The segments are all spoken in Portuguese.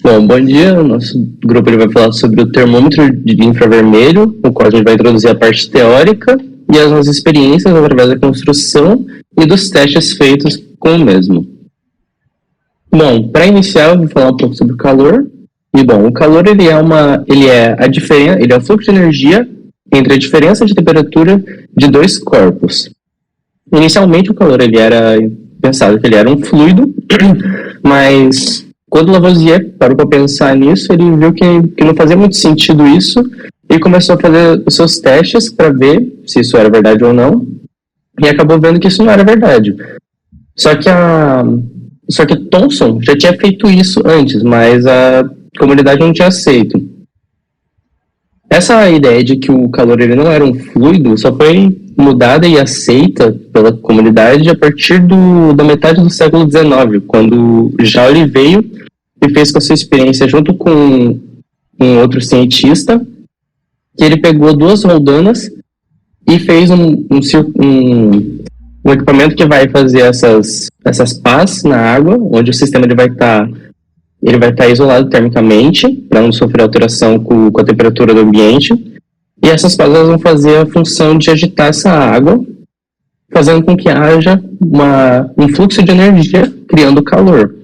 Bom, bom dia. O nosso grupo ele vai falar sobre o termômetro de infravermelho, o qual a gente vai introduzir a parte teórica e as nossas experiências através da construção e dos testes feitos com o mesmo. Bom, para iniciar, eu vou falar um pouco sobre o calor. E bom, o calor ele é o fluxo de energia entre a diferença de temperatura de dois corpos. Inicialmente o calor ele era pensado que ele era um fluido, mas quando Lavoisier parou para pensar nisso, ele viu que não fazia muito sentido isso e começou a fazer os seus testes para ver se isso era verdade ou não, e acabou vendo que isso não era verdade. Só que Thomson já tinha feito isso antes, mas a comunidade não tinha aceito. Essa ideia de que o calor ele não era um fluido só foi mudada e aceita pela comunidade a partir da metade do século XIX, quando Joule veio e fez com a sua experiência junto com um outro cientista, que ele pegou duas roldanas e fez um equipamento que vai fazer essas pás na água, onde o sistema ele vai estar isolado termicamente, para não sofrer alteração com a temperatura do ambiente. E essas pás vão fazer a função de agitar essa água, fazendo com que haja um fluxo de energia, criando calor.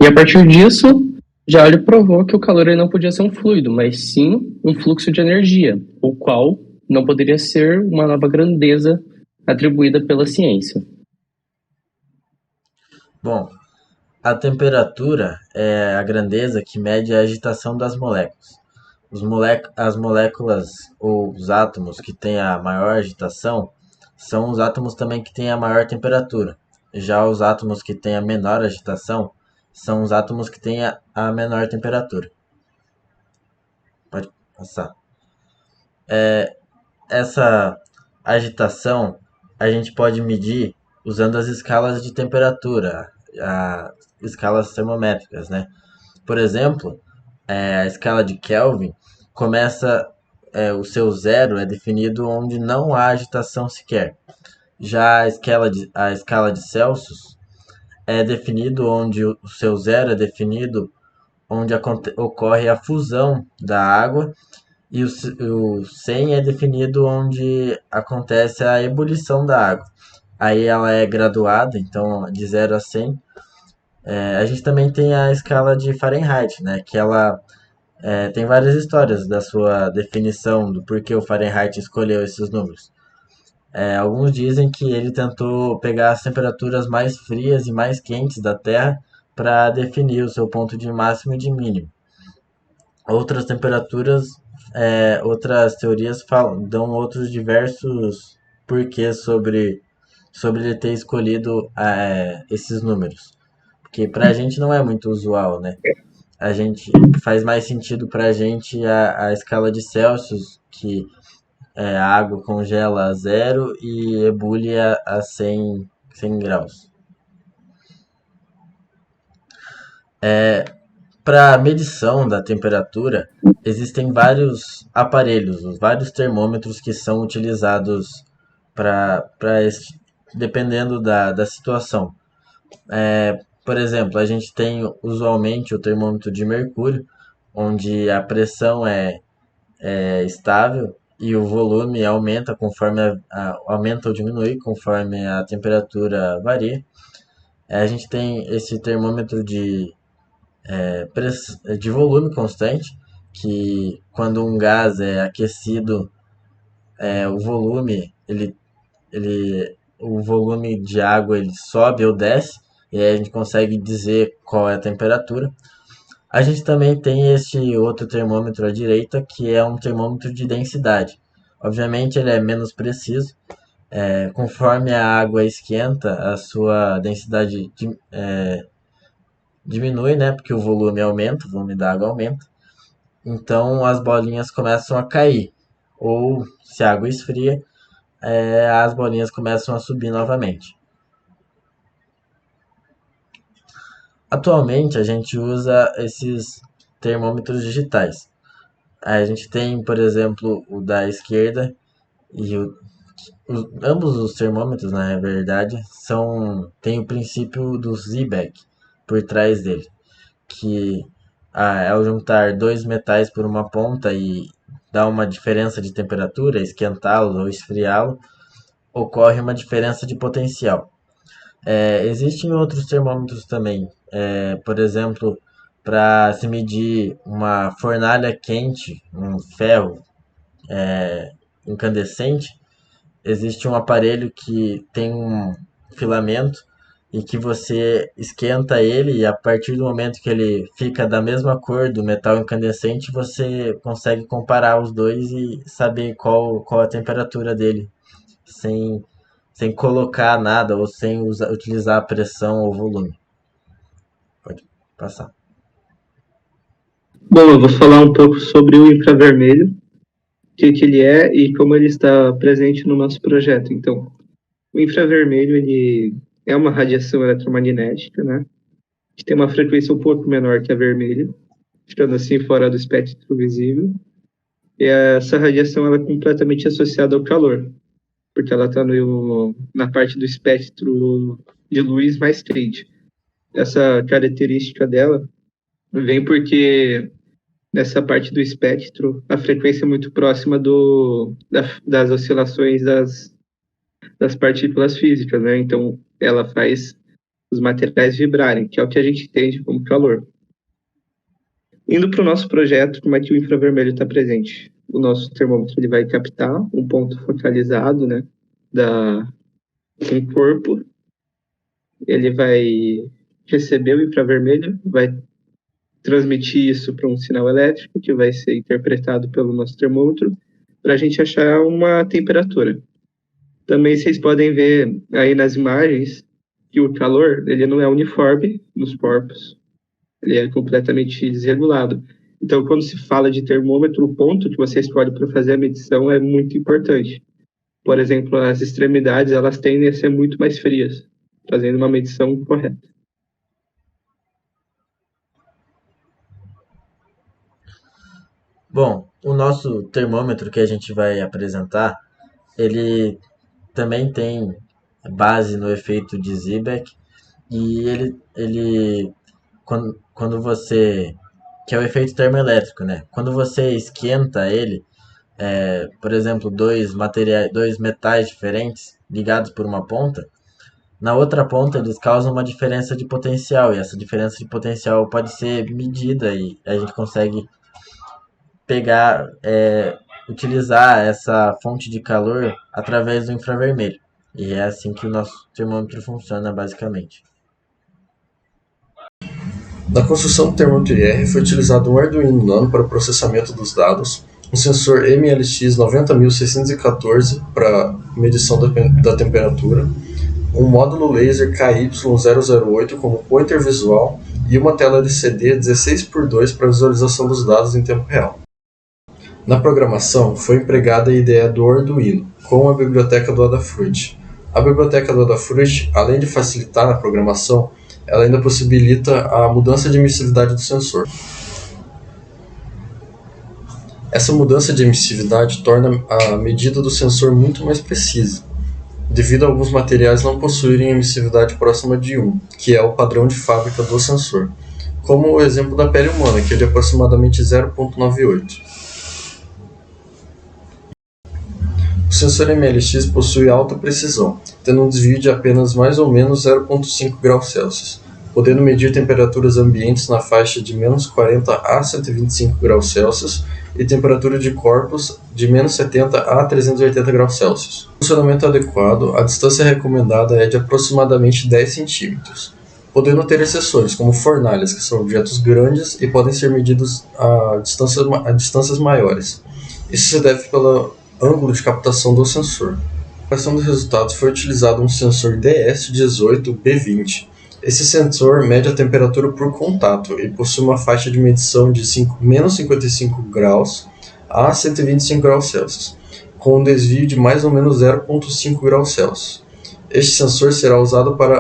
E a partir disso, já ele provou que o calor ele não podia ser um fluido, mas sim um fluxo de energia, o qual não poderia ser uma nova grandeza atribuída pela ciência. Bom, a temperatura é a grandeza que mede a agitação das moléculas. As moléculas ou os átomos que têm a maior agitação são os átomos também que têm a maior temperatura. Já os átomos que têm a menor agitação são os átomos que têm a menor temperatura. Pode passar. Essa agitação a gente pode medir usando as escalas de temperatura, as escalas termométricas, né? Por exemplo, a escala de Kelvin começa, o seu zero é definido onde não há agitação sequer. Já a escala de Celsius é definido onde o seu zero é definido onde ocorre a fusão da água e o 100 é definido onde acontece a ebulição da água. Aí ela é graduada, então de 0 a 100. A gente também tem a escala de Fahrenheit, né, que ela tem várias histórias da sua definição, do porquê o Fahrenheit escolheu esses números. Alguns dizem que ele tentou pegar as temperaturas mais frias e mais quentes da Terra para definir o seu ponto de máximo e de mínimo. Outras outras teorias dão outros diversos porquês sobre ele ter escolhido esses números. Porque para a gente não é muito usual, né? A gente faz mais sentido para a gente a escala de Celsius, que a água congela a zero e ebule a 100 graus. Para medição da temperatura, existem vários aparelhos, vários termômetros que são utilizados dependendo da situação. Por exemplo, a gente tem usualmente o termômetro de mercúrio, onde a pressão é estável e o volume aumenta aumenta ou diminui conforme a temperatura varia. A gente tem esse termômetro de volume constante, que quando um gás é aquecido, o volume o volume de água ele sobe ou desce, e aí a gente consegue dizer qual é a temperatura. A gente também tem este outro termômetro à direita, que é um termômetro de densidade. Obviamente ele é menos preciso. Conforme a água esquenta, a sua densidade diminui, né? Porque o volume aumenta, o volume da água aumenta. Então as bolinhas começam a cair. Ou se a água esfria, as bolinhas começam a subir novamente. Atualmente a gente usa esses termômetros digitais. A gente tem, por exemplo, o da esquerda e ambos os termômetros, na verdade, tem o princípio do Seebeck por trás dele, que ao juntar dois metais por uma ponta e dar uma diferença de temperatura, esquentá-los ou esfriá-los, ocorre uma diferença de potencial. Existem outros termômetros também, por exemplo, para se medir uma fornalha quente, um ferro incandescente, existe um aparelho que tem um filamento e que você esquenta ele e a partir do momento que ele fica da mesma cor do metal incandescente, você consegue comparar os dois e saber qual a temperatura dele, sem, sem colocar nada ou sem utilizar a pressão ou volume. Pode passar. Bom, eu vou falar um pouco sobre o infravermelho, o que ele é e como ele está presente no nosso projeto. Então, o infravermelho ele é uma radiação eletromagnética, né? Que tem uma frequência um pouco menor que a vermelha, ficando assim fora do espectro visível. E essa radiação ela é completamente associada ao calor, porque ela está na parte do espectro de luz mais quente. Essa característica dela vem porque nessa parte do espectro a frequência é muito próxima das oscilações das partículas físicas, né? Então ela faz os materiais vibrarem, que é o que a gente entende como calor. Indo para o nosso projeto, como é que o infravermelho está presente? O nosso termômetro ele vai captar um ponto focalizado, né, um corpo. Ele vai receber o infravermelho, vai transmitir isso para um sinal elétrico que vai ser interpretado pelo nosso termômetro para a gente achar uma temperatura. Também vocês podem ver aí nas imagens que o calor ele não é uniforme nos corpos, ele é completamente desregulado. Então, quando se fala de termômetro, o ponto que você escolhe para fazer a medição é muito importante. Por exemplo, as extremidades elas tendem a ser muito mais frias, fazendo uma medição correta. Bom, o nosso termômetro que a gente vai apresentar, ele também tem base no efeito de Seebeck e quando você, que é o efeito termoelétrico, né? Quando você esquenta ele, por exemplo, dois metais diferentes ligados por uma ponta, na outra ponta eles causam uma diferença de potencial e essa diferença de potencial pode ser medida e a gente consegue pegar, utilizar essa fonte de calor através do infravermelho. E é assim que o nosso termômetro funciona, basicamente. Na construção do termômetro IR foi utilizado um Arduino Nano para o processamento dos dados, um sensor MLX 90614 para medição da temperatura, um módulo laser KY008 como pointer visual e uma tela LCD 16:2 para visualização dos dados em tempo real. Na programação, foi empregada a ideia do Arduino, com a biblioteca do Adafruit. A biblioteca do Adafruit, além de facilitar na programação, ela ainda possibilita a mudança de emissividade do sensor. Essa mudança de emissividade torna a medida do sensor muito mais precisa, devido a alguns materiais não possuírem emissividade próxima de 1, que é o padrão de fábrica do sensor, como o exemplo da pele humana, que é de aproximadamente 0,98. O sensor MLX possui alta precisão, tendo um desvio de apenas mais ou menos 0,5 graus Celsius, podendo medir temperaturas ambientes na faixa de menos 40 a 125 graus Celsius e temperatura de corpos de menos 70 a 380 graus Celsius. No funcionamento adequado, a distância recomendada é de aproximadamente 10 centímetros, podendo ter exceções, como fornalhas, que são objetos grandes e podem ser medidos a distâncias maiores. Isso se deve pelo ângulo de captação do sensor. Para a questão dos resultados foi utilizado um sensor DS18B20. Esse sensor mede a temperatura por contato e possui uma faixa de medição de menos 55 graus a 125 graus Celsius, com um desvio de mais ou menos 0,5 graus Celsius. Este sensor será usado para